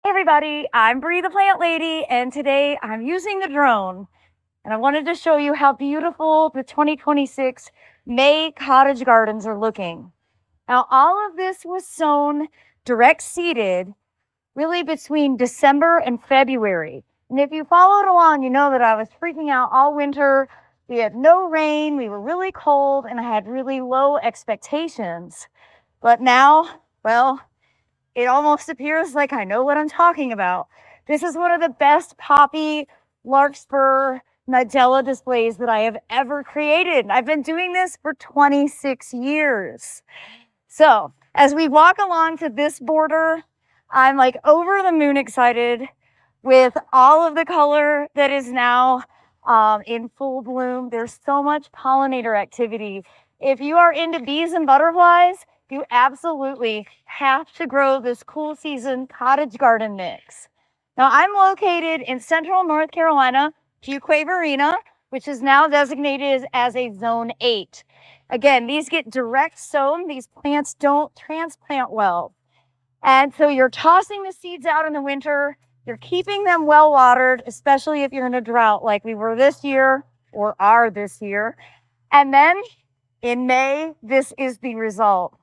Hey everybody, I'm Bree the Plant Lady, and today I'm using the drone. And I wanted to show you how beautiful the 2026 May cottage gardens are looking. Now, all of this was sown direct seeded really between December and February. And if you followed along, you know that I was freaking out all winter. We had no rain, we were really cold, and I had really low expectations. But now, well, it almost appears like I know what I'm talking about. This is one of the best poppy larkspur nigella displays that I have ever created. I've been doing this for 26 years. So as we walk along to this border, I'm like over the moon excited with all of the color that is now in full bloom. There's so much pollinator activity. If you are into bees and butterflies, you absolutely have to grow this cool season cottage garden mix. Now, I'm located in central North Carolina, Fuquay Varina, which is now designated as a zone 8. Again, these get direct sown. These plants don't transplant well. And so you're tossing the seeds out in the winter. You're keeping them well watered, especially if you're in a drought like we were this year or are this year. And then in May, this is the result.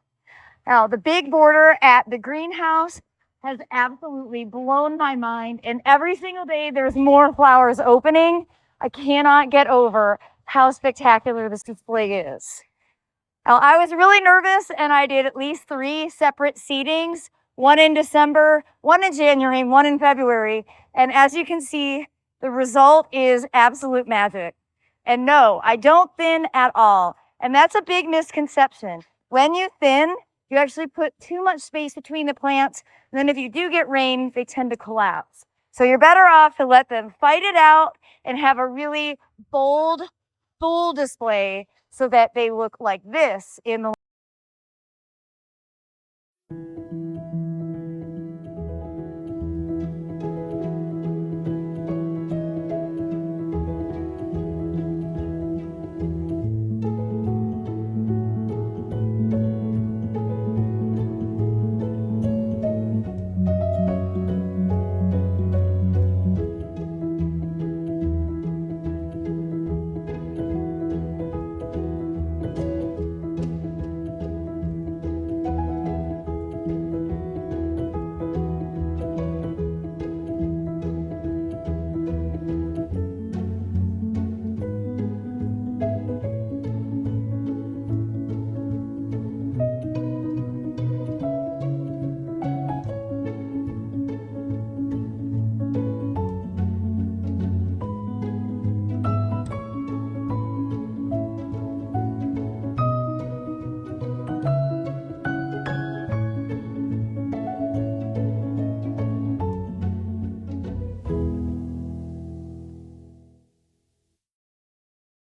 Now, the big border at the greenhouse has absolutely blown my mind. And every single day, there's more flowers opening. I cannot get over how spectacular this display is. Now, I was really nervous, and I did at least 3 separate seedings, one in December, one in January, and one in February. And as you can see, the result is absolute magic. And no, I don't thin at all. And that's a big misconception. When you thin, you actually put too much space between the plants. And then if you do get rain, they tend to collapse. So you're better off to let them fight it out and have a really bold, full display so that they look like this in the